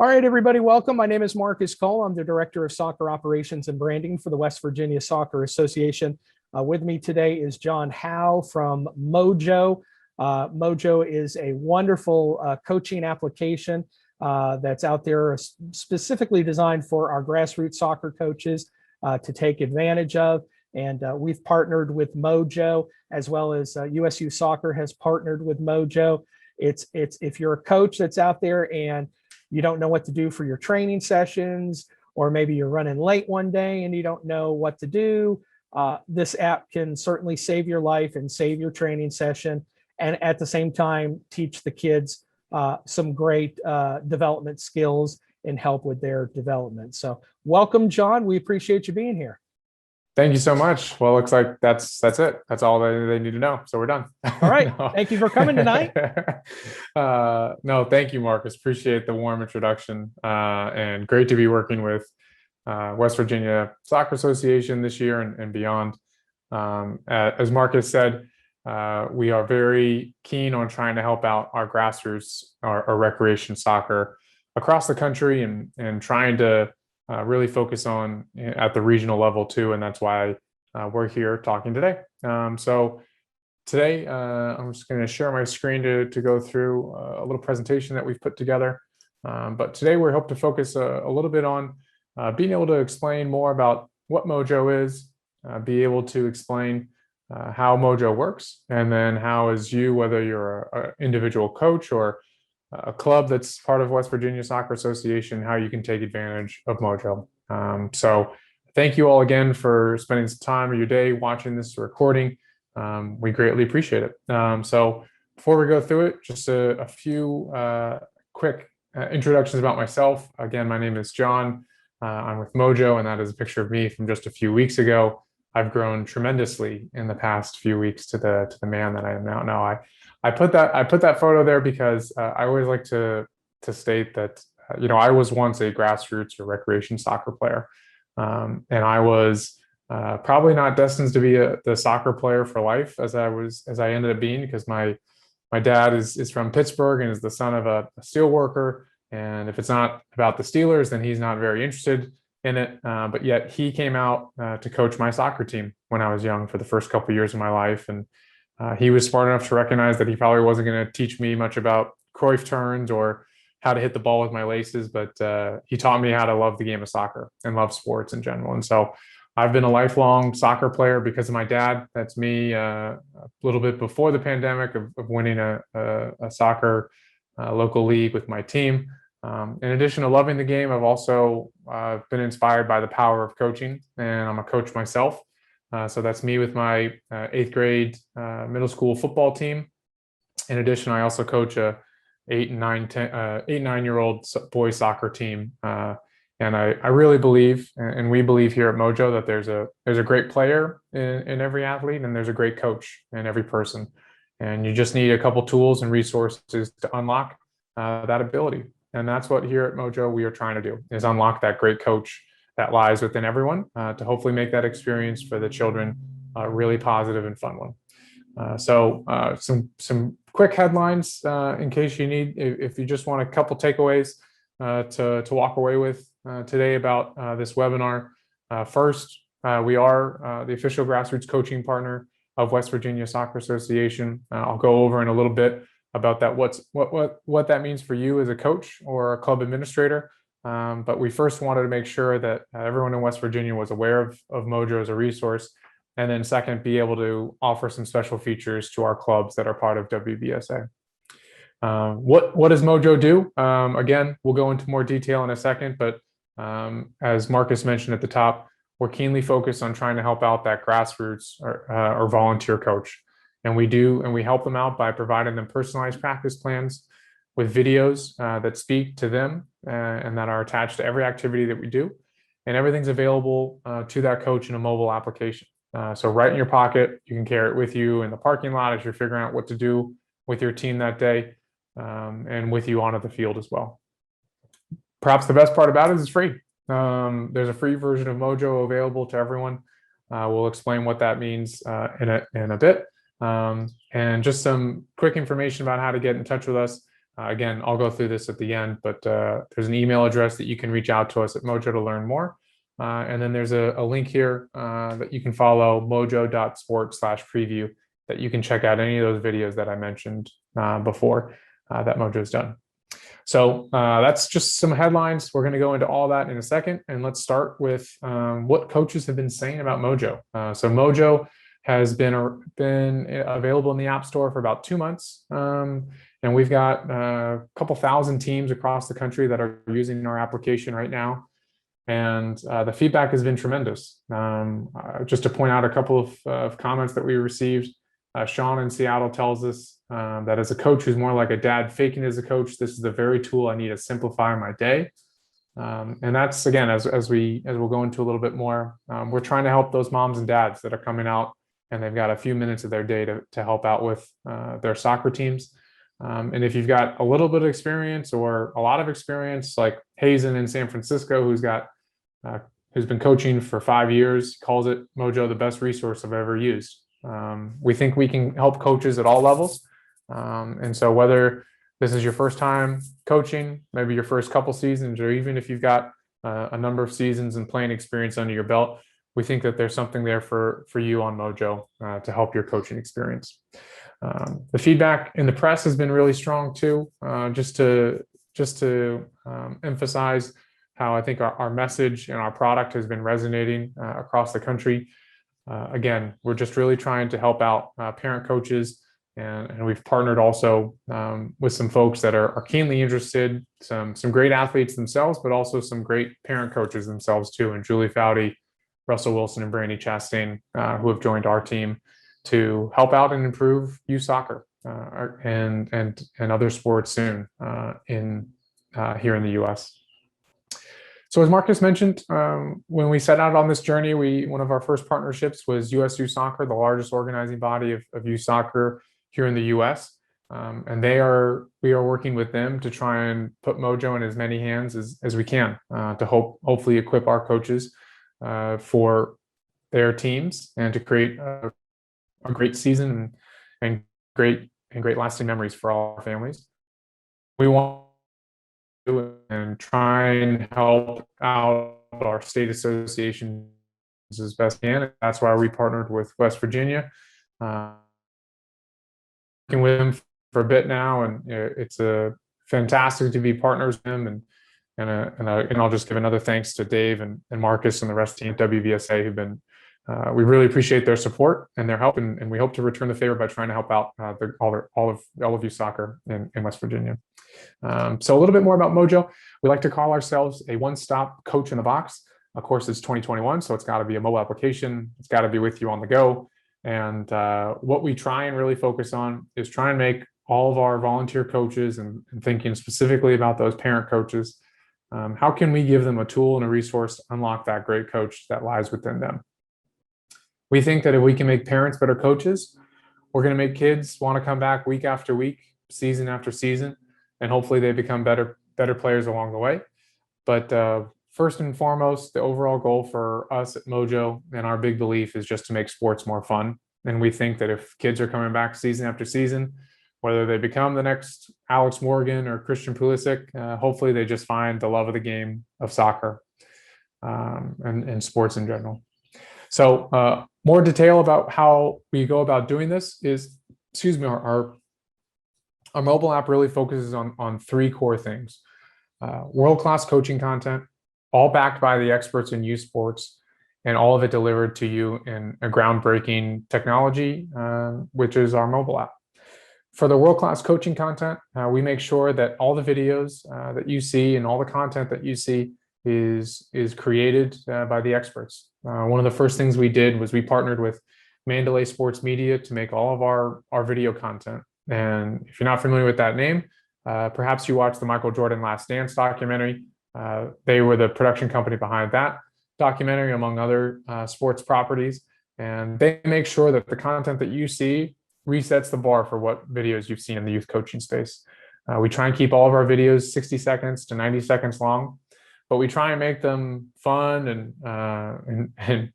All right, everybody, welcome. My name is Marcus Cole. I'm the Director of Soccer Operations and Branding for the West Virginia Soccer Association. With me today is John Howe from Mojo. Mojo is a wonderful coaching application that's out there specifically designed for our grassroots soccer coaches to take advantage of. And we've partnered with Mojo, as well as USU Soccer has partnered with Mojo. It's if you're a coach that's out there and you don't know what to do for your training sessions, or maybe you're running late one day and you don't know what to do, this app can certainly save your life and save your training session, and at the same time teach the kids some great development skills and help with their development. So welcome, John. We appreciate you being here. Thank you so much. Well, it looks like that's it. That's all they need to know. So we're done. All right. No. Thank you for coming tonight. No, thank you, Marcus. Appreciate the warm introduction, and great to be working with West Virginia Soccer Association this year and beyond. As Marcus said, we are very keen on trying to help out our grassroots, our recreation soccer across the country, and trying to really focus on at the regional level too, and that's why we're here talking today. So today I'm just going to share my screen to go through a little presentation that we've put together. But today we hope to focus a little bit on being able to explain more about what Mojo is, be able to explain how Mojo works, and then how as you, whether you're an individual coach or a club that's part of West Virginia Soccer Association, how you can take advantage of Mojo. So thank you all again for spending some time of your day watching this recording. We greatly appreciate it. So before we go through it, just a few quick introductions about myself. Again, my name is John. I'm with Mojo, and that is a picture of me from just a few weeks ago. I've grown tremendously in the past few weeks to the man that I am now. No, I put that photo there because I always like to state that I was once a grassroots or recreation soccer player, and I was probably not destined to be the soccer player for life as I ended up being, because my dad is from Pittsburgh and is the son of a steel worker, and if it's not about the Steelers, then he's not very interested in it. But yet he came out to coach my soccer team when I was young for the first couple of years of my life, and he was smart enough to recognize that he probably wasn't going to teach me much about Cruyff turns or how to hit the ball with my laces, but he taught me how to love the game of soccer and love sports in general. And so I've been a lifelong soccer player because of my dad. That's me a little bit before the pandemic of winning a soccer local league with my team. In addition to loving the game, I've also been inspired by the power of coaching, and I'm a coach myself. So that's me with my 8th grade middle school football team. In addition, I also coach a 8 and 9-year-old boys soccer team. And I really believe, and we believe here at Mojo, that there's a great player in every athlete, and there's a great coach in every person. And you just need a couple tools and resources to unlock that ability. And that's what here at Mojo we are trying to do, is unlock that great coach that lies within everyone, to hopefully make that experience for the children a really positive and fun one. So some quick headlines in case you need, if you just want a couple takeaways to walk away with today about this webinar. First, we are the official grassroots coaching partner of West Virginia Soccer Association. I'll go over in a little bit about that, what that means for you as a coach or a club administrator. But we first wanted to make sure that everyone in West Virginia was aware of Mojo as a resource, and then second, be able to offer some special features to our clubs that are part of WVSA. What does Mojo do? Again, we'll go into more detail in a second, but as Marcus mentioned at the top, we're keenly focused on trying to help out that grassroots or volunteer coach. And we help them out by providing them personalized practice plans with videos that speak to them and that are attached to every activity that we do. And everything's available to that coach in a mobile application. So right in your pocket, you can carry it with you in the parking lot as you're figuring out what to do with your team that day, and with you onto the field as well. Perhaps the best part about it is it's free. There's a free version of Mojo available to everyone. We'll explain what that means in a bit. And just some quick information about how to get in touch with us. Again, I'll go through this at the end, but there's an email address that you can reach out to us at Mojo to learn more. And then there's a link here that you can follow, mojo.sport/preview, that you can check out any of those videos that I mentioned before that Mojo's done. So that's just some headlines. We're going to go into all that in a second. And let's start with what coaches have been saying about Mojo. So Mojo has been available in the App Store for about 2 months. And we've got a couple thousand teams across the country that are using our application right now. And the feedback has been tremendous. Just to point out a couple of comments that we received, Sean in Seattle tells us that as a coach who's more like a dad faking as a coach, this is the very tool I need to simplify my day. And that's, again, as we'll go into a little bit more, we're trying to help those moms and dads that are coming out and they've got a few minutes of their day to help out with their soccer teams. And if you've got a little bit of experience or a lot of experience, like Hazen in San Francisco, who's been coaching for 5 years, calls it Mojo the best resource I've ever used. We think we can help coaches at all levels. And so whether this is your first time coaching, maybe your first couple seasons, or even if you've got a number of seasons and playing experience under your belt, we think that there's something there for you on Mojo to help your coaching experience. The feedback in the press has been really strong too. Just to emphasize how I think our message and our product has been resonating across the country. Again, we're just really trying to help out parent coaches, and we've partnered also with some folks that are keenly interested, some great athletes themselves, but also some great parent coaches themselves too, and Julie Foudy, Russell Wilson, and Brandy Chastain, who have joined our team to help out and improve youth soccer and other sports soon here in the U.S. So as Marcus mentioned, when we set out on this journey, one of our first partnerships was USU Soccer, the largest organizing body of youth soccer here in the U.S. And we are working with them to try and put Mojo in as many hands as we can to hopefully equip our coaches for their teams and to create a great season and great lasting memories for all our families. We want to and try and help out our state associations as best we can. That's why we partnered with West Virginia, working with them for a bit now, and it's fantastic to be partners with them. And I'll just give another thanks to Dave and Marcus and the rest of the team at WVSA who've been. We really appreciate their support and their help, and we hope to return the favor by trying to help out all of youth soccer in West Virginia. So a little bit more about Mojo. We like to call ourselves a one-stop coach in the box. Of course, it's 2021, so it's got to be a mobile application. It's got to be with you on the go. And what we try and really focus on is try and make all of our volunteer coaches and thinking specifically about those parent coaches. How can we give them a tool and a resource to unlock that great coach that lies within them? We think that if we can make parents better coaches, we're going to make kids want to come back week after week, season after season, and hopefully they become better players along the way. But first and foremost, the overall goal for us at Mojo and our big belief is just to make sports more fun. And we think that if kids are coming back season after season, whether they become the next Alex Morgan or Christian Pulisic, hopefully they just find the love of the game of soccer and sports in general. So more detail about how we go about doing this is, our mobile app really focuses on 3 core things. World-class coaching content, all backed by the experts in youth sports, and all of it delivered to you in a groundbreaking technology, which is our mobile app. For the world-class coaching content, we make sure that all the videos that you see and all the content that you see is created by the experts. One of the first things we did was we partnered with Mandalay Sports Media to make all of our video content. And if you're not familiar with that name, perhaps you watched the Michael Jordan Last Dance documentary. They were the production company behind that documentary, among other sports properties. And they make sure that the content that you see resets the bar for what videos you've seen in the youth coaching space. We try and keep all of our videos 60 seconds to 90 seconds long, but we try and make them fun and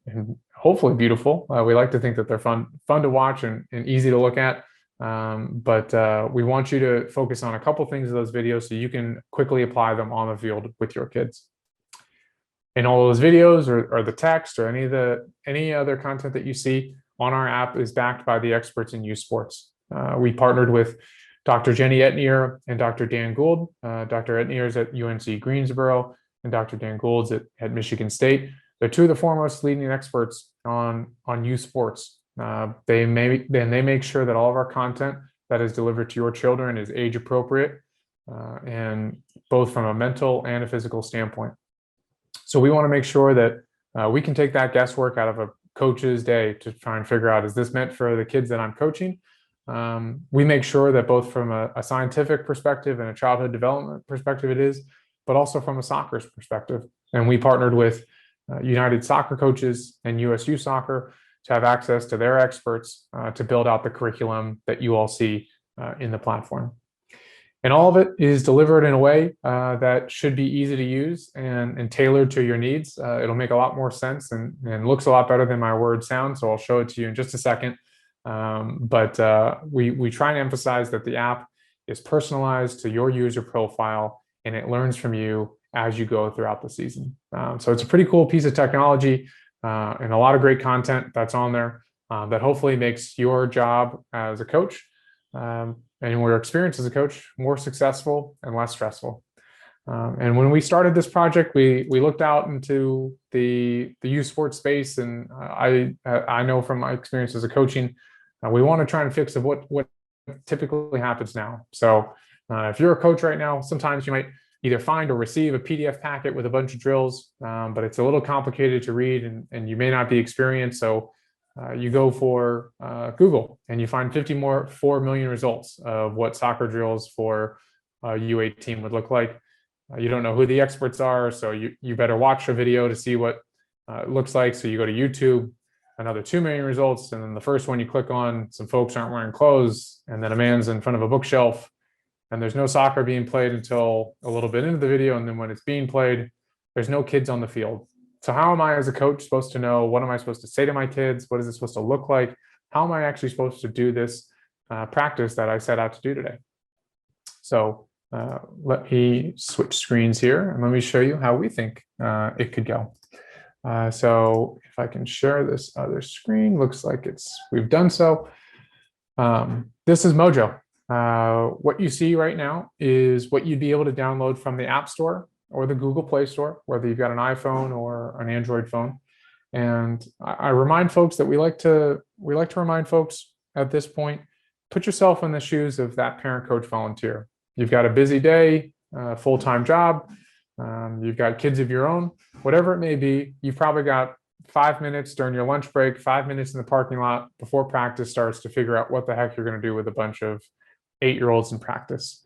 hopefully beautiful. We like to think that they're fun to watch and easy to look at. But we want you to focus on a couple things of those videos so you can quickly apply them on the field with your kids. And all those videos or the text or any other content that you see on our app is backed by the experts in youth sports. We partnered with Dr. Jenny Etnier and Dr. Dan Gould. Dr. Etnier is at UNC Greensboro and Dr. Dan Gould's at Michigan State. They're two of the foremost leading experts on youth sports. They make sure that all of our content that is delivered to your children is age appropriate, and both from a mental and a physical standpoint. So we want to make sure that we can take that guesswork out of a coach's day to try and figure out, is this meant for the kids that I'm coaching? We make sure that both from a scientific perspective and a childhood development perspective it is, but also from a soccer perspective. And we partnered with United Soccer Coaches and USU Soccer to have access to their experts to build out the curriculum that you all see in the platform. And all of it is delivered in a way that should be easy to use and tailored to your needs. It'll make a lot more sense and looks a lot better than my words sound. So I'll show it to you in just a second. But we try and emphasize that the app is personalized to your user profile and it learns from you as you go throughout the season. So it's a pretty cool piece of technology and a lot of great content that's on there that hopefully makes your job as a coach and your experience as a coach more successful and less stressful. And when we started this project, we looked out into the youth sports space, and I know from my experience as a coaching, we want to try and fix what typically happens now. So if you're a coach right now, sometimes you might either find or receive a PDF packet with a bunch of drills, but it's a little complicated to read and you may not be experienced. So you go for Google and you find 4 million results of what soccer drills for a U18 would look like. You don't know who the experts are, so you better watch a video to see what it looks like. So you go to YouTube, another 2 million results, and then the first one you click on, some folks aren't wearing clothes, and then a man's in front of a bookshelf, and there's no soccer being played until a little bit into the video, and then when it's being played, there's no kids on the field. So how am I as a coach supposed to know, what am I supposed to say to my kids? What is it supposed to look like? How am I actually supposed to do this practice that I set out to do today? So let me switch screens here and let me show you how we think it could go. So if I can share this other screen, looks like we've done so. This is Mojo. What you see right now is what you'd be able to download from the App Store or the Google Play Store, whether you've got an iPhone or an Android phone. And I remind folks that we like to remind folks at this point, put yourself in the shoes of that parent, coach, volunteer. You've got a busy day, full-time job, you've got kids of your own, whatever it may be, you've probably got 5 minutes during your lunch break, 5 minutes in the parking lot before practice starts to figure out what the heck you're going to do with a bunch of 8-year-olds in practice.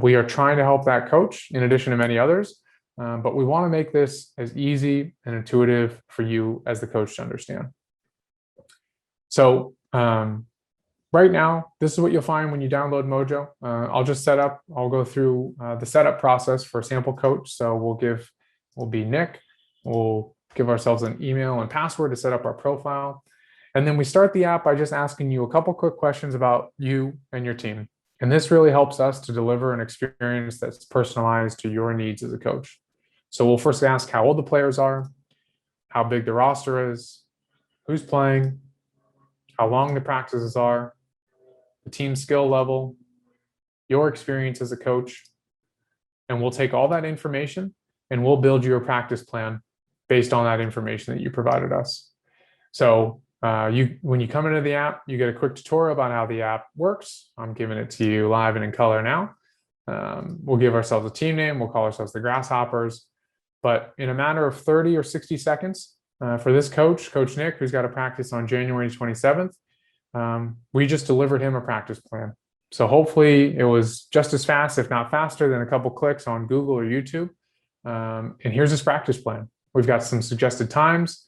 We are trying to help that coach in addition to many others, but we want to make this as easy and intuitive for you as the coach to understand. So right now, this is what you'll find when you download Mojo. I'll go through the setup process for a sample coach. So we'll be Nick, we'll give ourselves an email and password to set up our profile. And then we start the app by just asking you a couple quick questions about you and your team. And this really helps us to deliver an experience that's personalized to your needs as a coach. So we'll first ask how old the players are, how big the roster is, who's playing, how long the practices are, the team skill level, your experience as a coach. And we'll take all that information and we'll build you a practice plan based on that information that you provided us. So when you come into the app, you get a quick tutorial about how the app works. I'm giving it to you live and in color now. We'll give ourselves a team name. We'll call ourselves the Grasshoppers. But in a matter of 30 or 60 seconds, for this coach, Coach Nick, who's got a practice on January 27th, we just delivered him a practice plan. So hopefully it was just as fast, if not faster, than a couple clicks on Google or YouTube. And here's his practice plan. We've got some suggested times,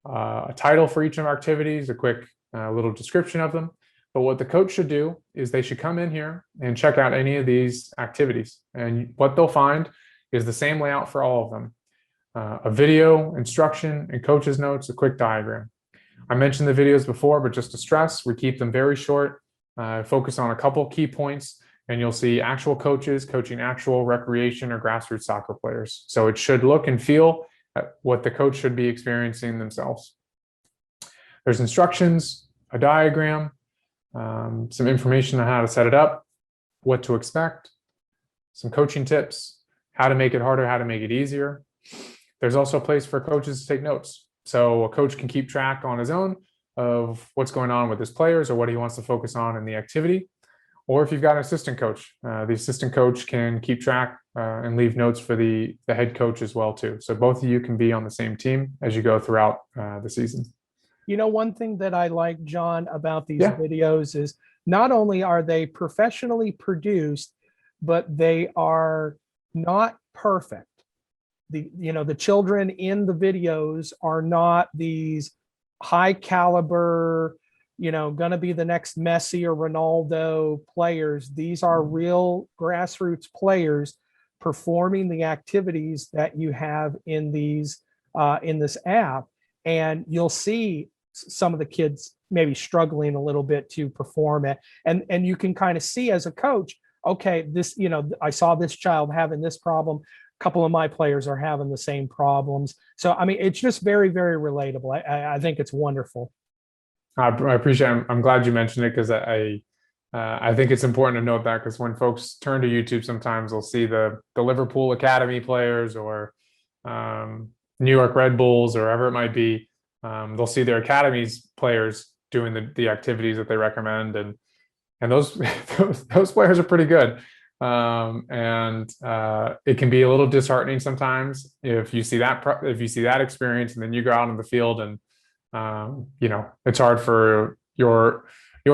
a title for each of our activities, a quick little description of them. But what the coach should do is they should come in here and check out any of these activities. And what they'll find is the same layout for all of them. A video, instruction, and coach's notes, a quick diagram. I mentioned the videos before, but just to stress, we keep them very short. focus on a couple key points, and you'll see actual coaches coaching actual recreation or grassroots soccer players. So it should look and feel what the coach should be experiencing themselves. There's instructions, a diagram, some information on how to set it up, what to expect, some coaching tips, how to make it harder, how to make it easier. There's also a place for coaches to take notes. So a coach can keep track on his own of what's going on with his players or what he wants to focus on in the activity. Or if you've got an assistant coach, the assistant coach can keep track and leave notes for the head coach as well too. So both of you can be on the same team as you go throughout the season. You know, one thing that I like, John, about these videos is not only are they professionally produced, but they are not perfect. The children in the videos are not these high caliber, going to be the next Messi or Ronaldo players. These are real grassroots players performing the activities that you have in these in this app. And you'll see some of the kids maybe struggling a little bit to perform it. And you can kind of see as a coach, okay, this, I saw this child having this problem. A couple of my players are having the same problems. So, I mean, it's just very, very relatable. I think it's wonderful. I appreciate it. I'm glad you mentioned it, because I think it's important to note that, because when folks turn to YouTube, sometimes they'll see the Liverpool Academy players or New York Red Bulls or whatever it might be. They'll see their academies players doing the activities that they recommend, and those those players are pretty good. It can be a little disheartening sometimes if you see that experience, and then you go out on the field and it's hard for your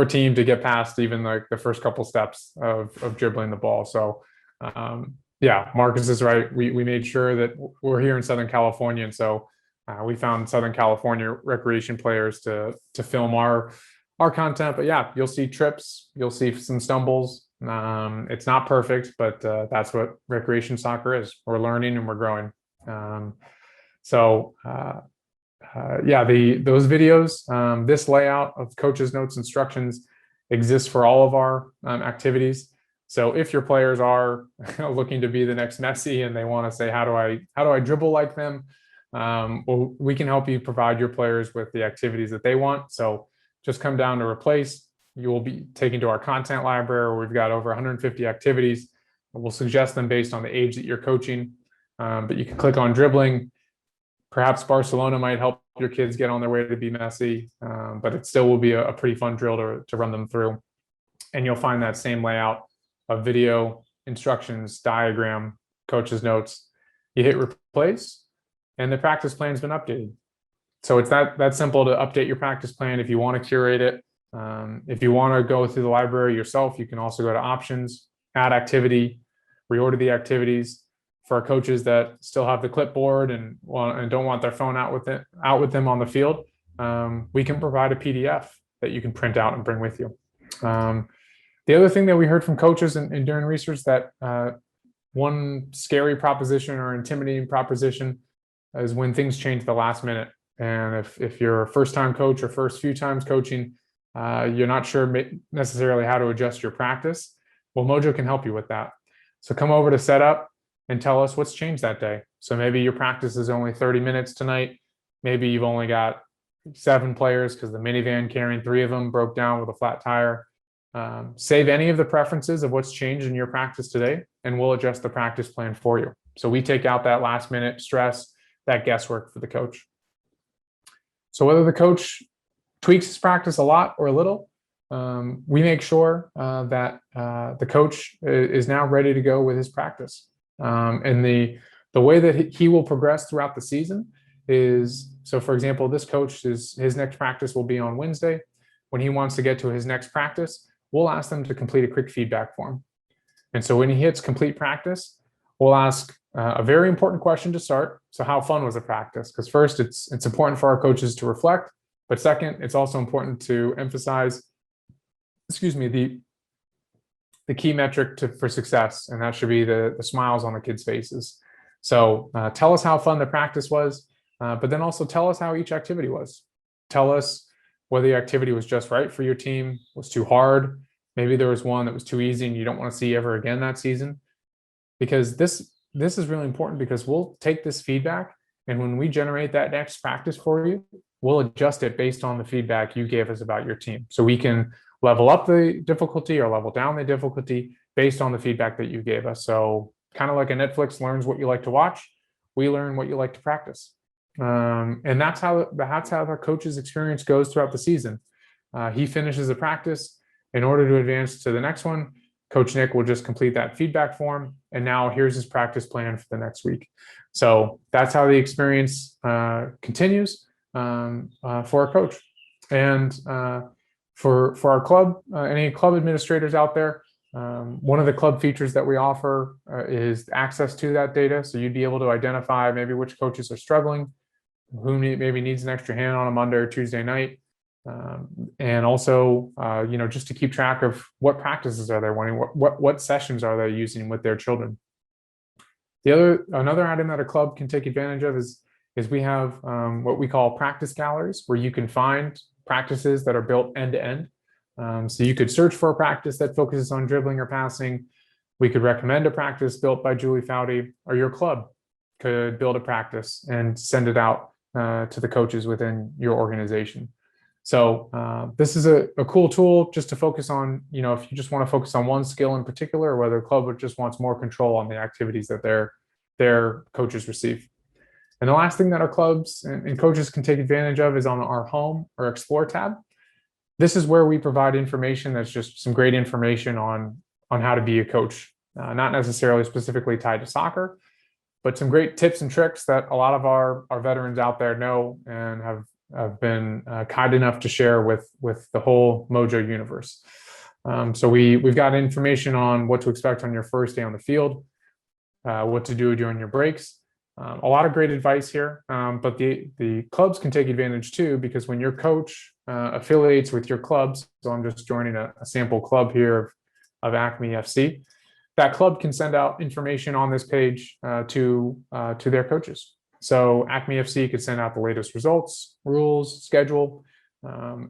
team to get past even like the first couple steps of dribbling the ball. So Marcus is right. We made sure that we're here in Southern California, and so we found Southern California recreation players to film our content. But yeah, you'll see trips, you'll see some stumbles. It's not perfect, but that's what recreation soccer is. We're learning and we're growing. Those videos, this layout of coaches' notes, instructions exists for all of our activities. So if your players are looking to be the next Messi and they want to say, how do I dribble like them? Well, we can help you provide your players with the activities that they want. So just come down to Replace. You will be taken to our content library, where we've got over 150 activities. We'll suggest them based on the age that you're coaching. But you can click on dribbling. Perhaps Barcelona might help your kids get on their way to be Messi, but it still will be a pretty fun drill to run them through. And you'll find that same layout of video, instructions, diagram, coach's notes. You hit Replace, and the practice plan has been updated. So it's that simple to update your practice plan if you want to curate it. If you want to go through the library yourself, you can also go to Options, Add Activity, reorder the activities. For our coaches that still have the clipboard and don't want their phone out with them on the field, we can provide a PDF that you can print out and bring with you. The other thing that we heard from coaches and during research, that one scary proposition or intimidating proposition is when things change at the last minute. And if you're a first-time coach or first few times coaching, you're not sure necessarily how to adjust your practice. Well, Mojo can help you with that. So come over to Setup and tell us what's changed that day. So maybe your practice is only 30 minutes tonight. Maybe you've only got 7 players because the minivan carrying 3 of them broke down with a flat tire. Save any of the preferences of what's changed in your practice today, and we'll adjust the practice plan for you. So we take out that last minute stress, that guesswork for the coach. So whether the coach tweaks his practice a lot or a little, we make sure that the coach is now ready to go with his practice. And the way that he will progress throughout the season is, so for example, this coach, his next practice will be on Wednesday. When he wants to get to his next practice, we'll ask them to complete a quick feedback form. And so when he hits complete practice, we'll ask a very important question to start. So how fun was the practice? Because first, it's important for our coaches to reflect, but second, it's also important to emphasize, the key metric for success, and that should be the smiles on the kids' faces. So tell us how fun the practice was, but then also tell us how each activity was. Tell us whether the activity was just right for your team, was too hard, Maybe there was one that was too easy and you don't want to see ever again that season. Because this is really important, because we'll take this feedback, and when we generate that next practice for you, we'll adjust it based on the feedback you gave us about your team. So we can level up the difficulty or level down the difficulty based on the feedback that you gave us. So kind of like a Netflix learns what you like to watch, we learn what you like to practice. And that's how the coach's experience goes throughout the season. He finishes a practice. In order to advance to the next one, Coach Nick will just complete that feedback form, and now here's his practice plan for the next week. So that's how the experience continues for a coach. And for our club, any club administrators out there, one of the club features that we offer is access to that data. So you'd be able to identify maybe which coaches are struggling, who maybe needs an extra hand on a Monday or Tuesday night. And also, just to keep track of what practices are they wanting, what sessions are they using with their children. Another item that a club can take advantage of is we have what we call practice galleries, where you can find practices that are built end to end. So you could search for a practice that focuses on dribbling or passing. We could recommend a practice built by Julie Foudy, or your club could build a practice and send it out to the coaches within your organization. So this is a cool tool just to focus on, if you just want to focus on one skill in particular, or whether a club just wants more control on the activities that their coaches receive. And the last thing that our clubs and coaches can take advantage of is on our Home or Explore tab. This is where we provide information that's just some great information on how to be a coach, not necessarily specifically tied to soccer, but some great tips and tricks that a lot of our veterans out there know and have been kind enough to share with the whole Mojo universe. So we've got information on what to expect on your first day on the field, what to do during your breaks. A lot of great advice here, but the clubs can take advantage too, because when your coach affiliates with your clubs, so I'm just joining a sample club here of Acme FC, that club can send out information on this page to their coaches. So Acme FC could send out the latest results, rules, schedule,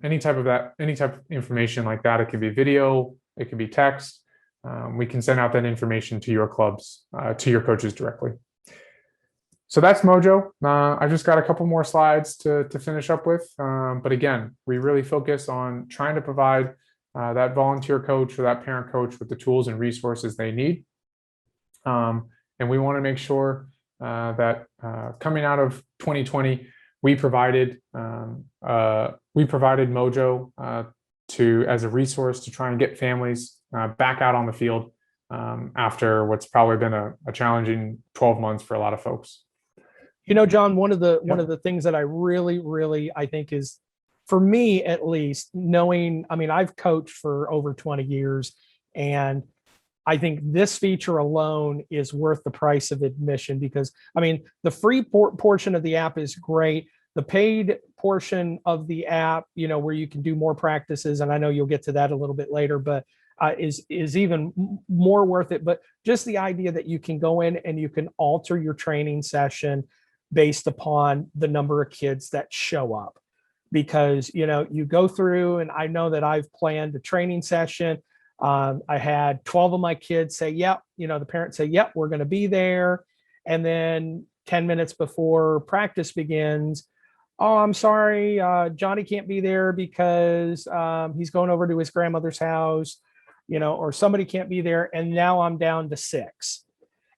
any type of information like that. It could be video, it could be text. We can send out that information to your clubs, to your coaches directly. So that's Mojo. I've just got a couple more slides to finish up with. But again, we really focus on trying to provide that volunteer coach or that parent coach with the tools and resources they need. And we want to make sure that coming out of 2020, we provided Mojo as a resource to try and get families back out on the field after what's probably been a challenging 12 months for a lot of folks. John, one of the things that I really I think is, for me at least, I've coached for over 20 years, and I think this feature alone is worth the price of admission, because the free portion of the app is great. The paid portion of the app, where you can do more practices, and I know you'll get to that a little bit later, but is even more worth it. But just the idea that you can go in and you can alter your training session based upon the number of kids that show up, because you go through, and I know that I've planned a training session. I had 12 of my kids say, yep, the parents say, yep, we're going to be there. And then 10 minutes before practice begins, oh, I'm sorry, Johnny can't be there because he's going over to his grandmother's house, or somebody can't be there. And now I'm down to 6.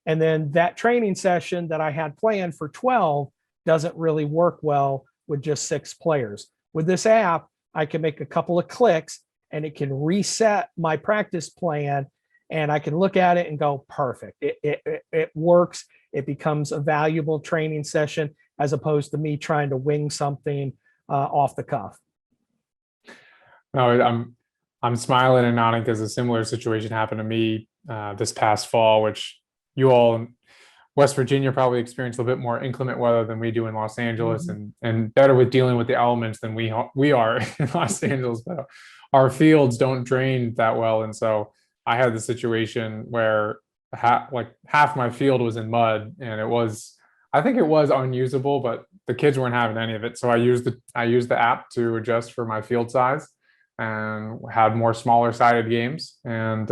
And then that training session that I had planned for 12 doesn't really work well with just 6 players. With this app, I can make a couple of clicks and it can reset my practice plan, and I can look at it and go, perfect. It works. It becomes a valuable training session, as opposed to me trying to wing something off the cuff. No, I'm smiling and nodding because a similar situation happened to me this past fall, which you all in West Virginia probably experience a little bit more inclement weather than we do in Los Angeles, and better with dealing with the elements than we are in Los Angeles. But our fields don't drain that well, and so I had the situation where half my field was in mud, and I think it was unusable, but the kids weren't having any of it. So I used the app to adjust for my field size. and had more smaller sided games, and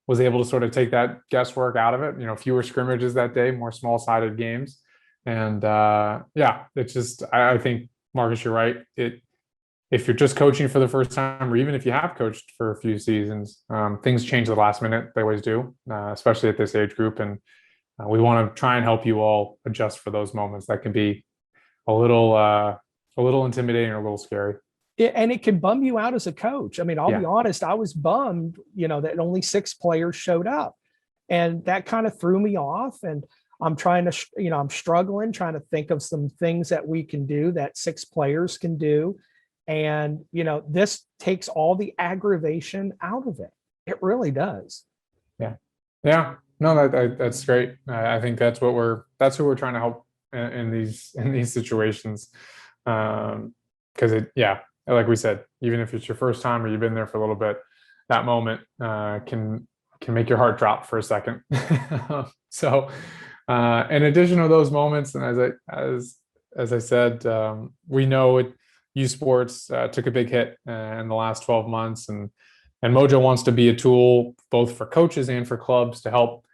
was able to sort of take that guesswork out of it. Fewer scrimmages that day, more small sided games. And yeah, it's just, I think, Marcus, you're right. If you're just coaching for the first time, or even if you have coached for a few seasons, things change at the last minute. They always do, especially at this age group. And we want to try and help you all adjust for those moments that can be a little intimidating or a little scary. And it can bum you out as a coach. I mean, I'll be honest, I was bummed, that only 6 players showed up, and that kind of threw me off. And I'm trying to, I'm struggling, trying to think of some things that we can do that 6 players can do. And, this takes all the aggravation out of it. It really does. Yeah. Yeah. No, that's great. I think that's who we're trying to help in these situations. Because like we said, even if it's your first time or you've been there for a little bit, that moment can make your heart drop for a second. So in addition to those moments, and as I said, we know youth sports took a big hit in the last 12 months, and Mojo wants to be a tool both for coaches and for clubs to help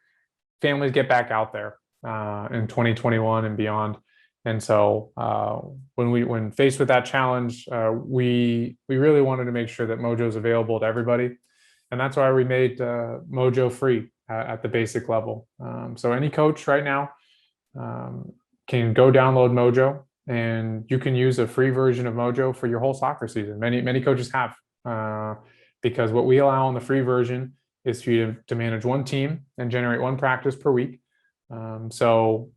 families get back out there in 2021 and beyond. And so when faced with that challenge, we really wanted to make sure that Mojo is available to everybody. And that's why we made Mojo free at the basic level. So any coach right now can go download Mojo, and you can use a free version of Mojo for your whole soccer season. Many coaches have, because what we allow on the free version is for you to manage one team and generate one practice per week. So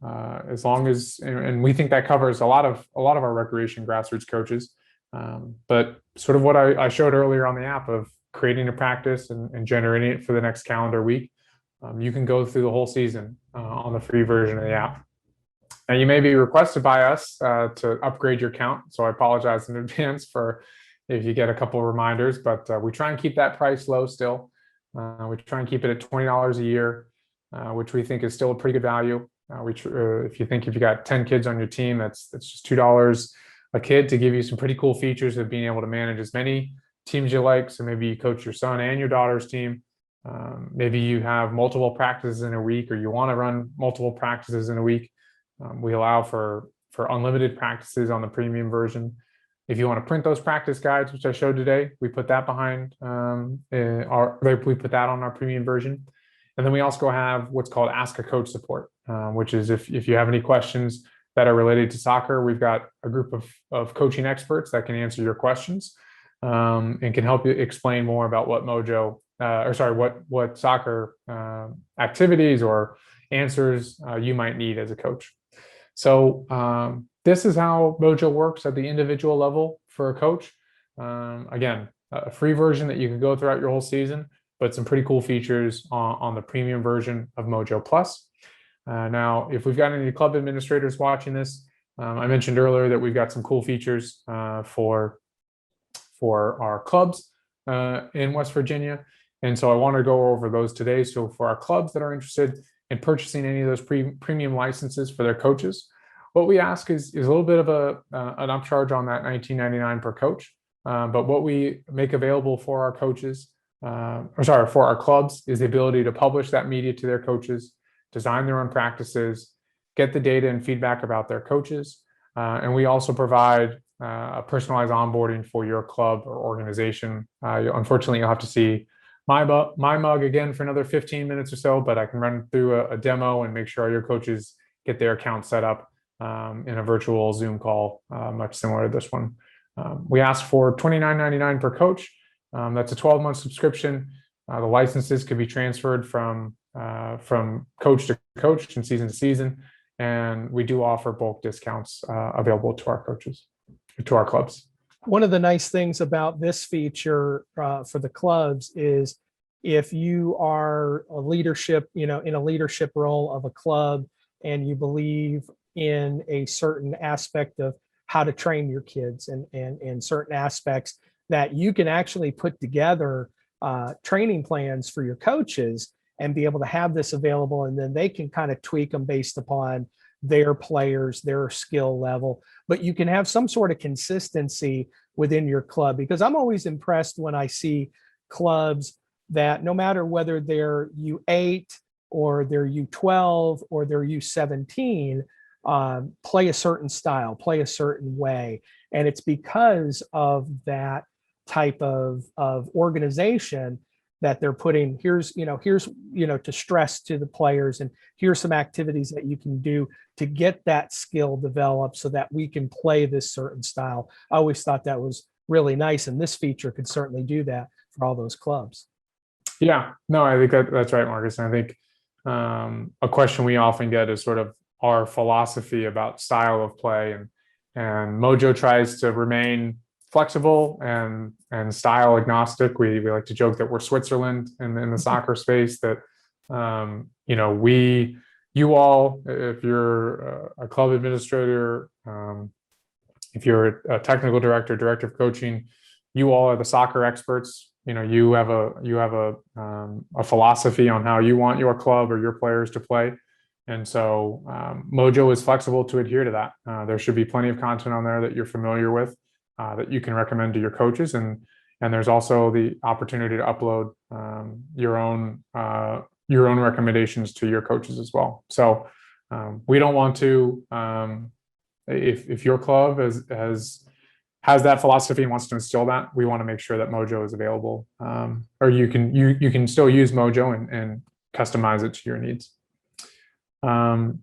as long as, and we think that covers a lot of our recreation grassroots coaches, but sort of what I showed earlier on the app of creating a practice and generating it for the next calendar week, you can go through the whole season on the free version of the app. And you may be requested by us to upgrade your account. So I apologize in advance for if you get a couple of reminders, but we try and keep that price low still. We try and keep it at $20 a year, which we think is still a pretty good value. If you got 10 kids on your team, that's just $2 a kid to give you some pretty cool features of being able to manage as many teams you like. So maybe you coach your son and your daughter's team. Maybe you have multiple practices in a week, or you want to run multiple practices in a week. We allow for unlimited practices on the premium version. If you want to print those practice guides, which I showed today, we put that behind we put that on our premium version. And then we also have what's called Ask a Coach support, which is if you have any questions that are related to soccer, we've got a group of coaching experts that can answer your questions and can help you explain more about what Mojo, what soccer activities or answers you might need as a coach. So this is how Mojo works at the individual level for a coach. Again, a free version that you can go throughout your whole season, but some pretty cool features on the premium version of Mojo Plus. Now, if we've got any club administrators watching this, I mentioned earlier that we've got some cool features for our clubs in West Virginia. And so I want to go over those today. So for our clubs that are interested in purchasing any of those premium licenses for their coaches, what we ask is a little bit of an upcharge on that $19.99 per coach. But what we make available for our coaches, for our clubs, is the ability to publish that media to their coaches, design their own practices, get the data and feedback about their coaches. And we also provide a personalized onboarding for your club or organization. Unfortunately, you'll have to see my mug again for another 15 minutes or so, but I can run through a demo and make sure your coaches get their account set up in a virtual Zoom call, much similar to this one. We ask for $29.99 per coach. That's a 12-month subscription. The licenses could be transferred from coach to coach and season to season. And we do offer bulk discounts available to our coaches, to our clubs. One of the nice things about this feature for the clubs is if you are a leadership, in a leadership role of a club, and you believe in a certain aspect of how to train your kids and certain aspects, that you can actually put together training plans for your coaches and be able to have this available, and then they can kind of tweak them based upon their players, their skill level, but you can have some sort of consistency within your club, because I'm always impressed when I see clubs that no matter whether they're U8 or they're U12 or they're U17, play a certain style, play a certain way. And it's because of that type of organization that they're putting, here's to stress to the players, and here's some activities that you can do to get that skill developed so that we can play this certain style. I always thought that was really nice, and this feature could certainly do that for all those clubs. Yeah, no, I think that's right, Marcus. And I think a question we often get is sort of our philosophy about style of play, and Mojo tries to remain flexible and style agnostic. We like to joke that we're Switzerland in the soccer space, that you all, if you're a club administrator, if you're a technical director of coaching, you all are the soccer experts. You have a philosophy on how you want your club or your players to play. And so Mojo is flexible to adhere to that. There should be plenty of content on there that you're familiar with, that you can recommend to your coaches. And there's also the opportunity to upload your own recommendations to your coaches as well. So we don't want to, if your club has that philosophy and wants to instill that, we want to make sure that Mojo is available, or you can still use Mojo and customize it to your needs. That's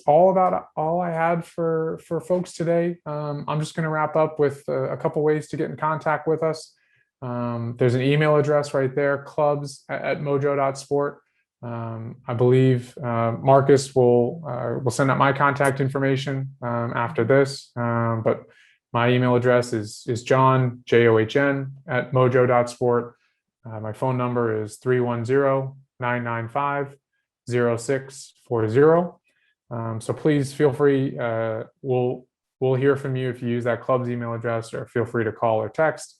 all I had for folks today. I'm just going to wrap up with a couple ways to get in contact with us. There's an email address right there, clubs@mojo.sport. I believe Marcus will send out my contact information after this, but my email address is John, John, @mojo.sport. My phone number is 310-995-0640. So please feel free. We'll hear from you if you use that club's email address, or feel free to call or text.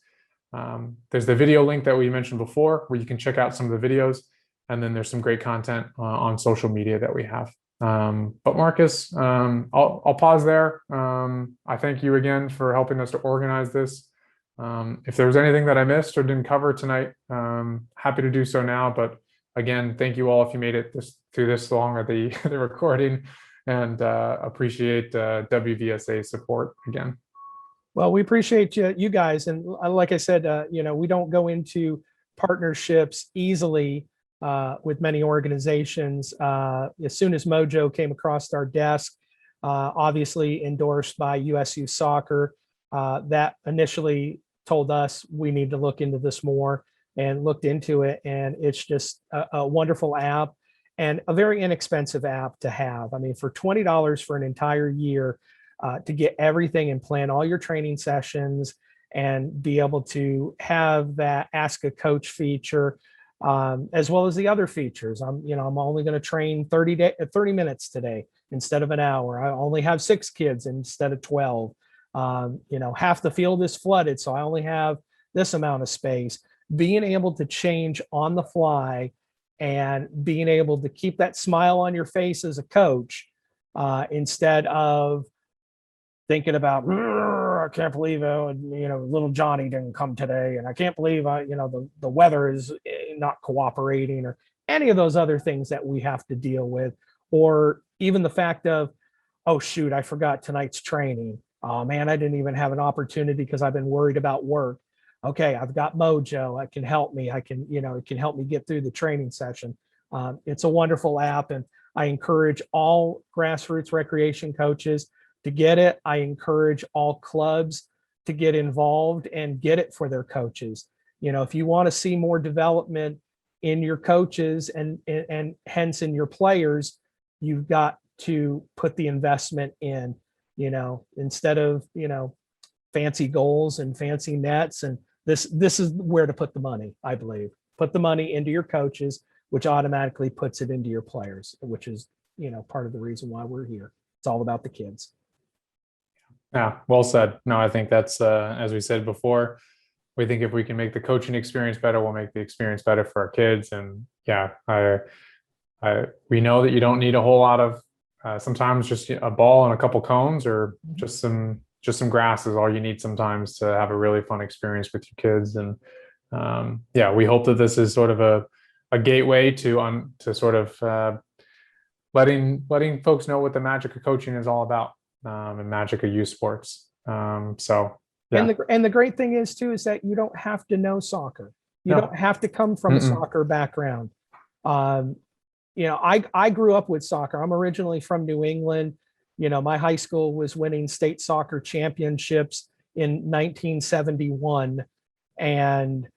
There's the video link that we mentioned before, where you can check out some of the videos. And then there's some great content on social media that we have. But Marcus, I'll pause there. I thank you again for helping us to organize this. If there was anything that I missed or didn't cover tonight, happy to do so now. But again, thank you all if you made it through this long of the recording, and appreciate WVSA support again. Well, we appreciate you guys. And like I said, we don't go into partnerships easily with many organizations. As soon as Mojo came across our desk, obviously endorsed by USU Soccer, that initially told us we need to look into this more, and looked into it. And it's just a wonderful app, and a very inexpensive app to have. I mean, for $20 for an entire year, to get everything and plan all your training sessions, and be able to have that Ask a Coach feature, as well as the other features. I'm only going to train 30 minutes today instead of an hour. I only have 6 kids instead of 12. Half the field is flooded, so I only have this amount of space. Being able to change on the fly, and being able to keep that smile on your face as a coach, instead of thinking about, I can't believe little Johnny didn't come today, and I can't believe the weather is not cooperating, or any of those other things that we have to deal with, or even the fact of, oh shoot, I forgot tonight's training. Oh man, I didn't even have an opportunity because I've been worried about work. Okay, I've got Mojo. It can help me. It can help me get through the training session. It's a wonderful app, and I encourage all grassroots recreation coaches to get it. I encourage all clubs to get involved and get it for their coaches. If you want to see more development in your coaches and hence in your players, you've got to put the investment in, instead of, fancy goals and fancy nets. And this is where to put the money, I believe. Put the money into your coaches, which automatically puts it into your players, which is, part of the reason why we're here. It's all about the kids. Yeah, well said. No, I think that's, as we said before, we think if we can make the coaching experience better, we'll make the experience better for our kids. And yeah, we know that you don't need a whole lot of, sometimes just a ball and a couple cones, or just some grass is all you need sometimes to have a really fun experience with your kids. And yeah, we hope that this is sort of a gateway to sort of letting folks know what the magic of coaching is all about, and magic of youth sports. So yeah. And the great thing is too, is that you don't have to know soccer. You don't have to come from a soccer background. You know, I grew up with soccer. I'm originally from New England. You know, my high school was winning state soccer championships in 1971. And,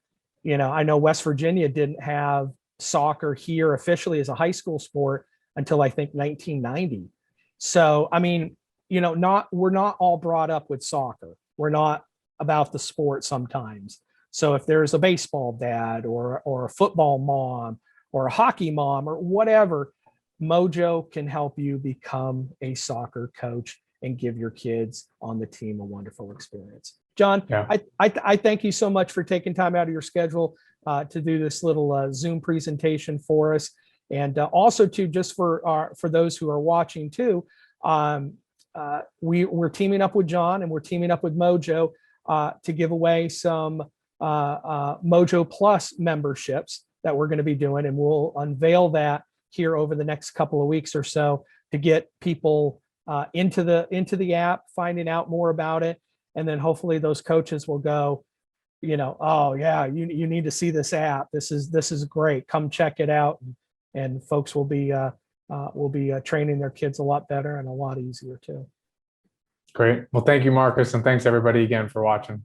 you know, I know West Virginia didn't have soccer here officially as a high school sport until I think 1990. So, I mean, you know, we're not all brought up with soccer. We're not about the sport sometimes. So if there's a baseball dad or a football mom or a hockey mom or whatever, Mojo can help you become a soccer coach and give your kids on the team a wonderful experience. John, I thank you so much for taking time out of your schedule to do this little Zoom presentation for us. And also too, just for those who are watching too, we're teaming up with John and we're teaming up with Mojo to give away some Mojo Plus memberships that we're going to be doing, and we'll unveil that here over the next couple of weeks or so to get people into the app, finding out more about it, and then hopefully those coaches will go, you know, oh yeah, you need to see this app. This is great. Come check it out, and folks will be training their kids a lot better and a lot easier too. Great. Well, thank you, Marcus, and thanks everybody again for watching.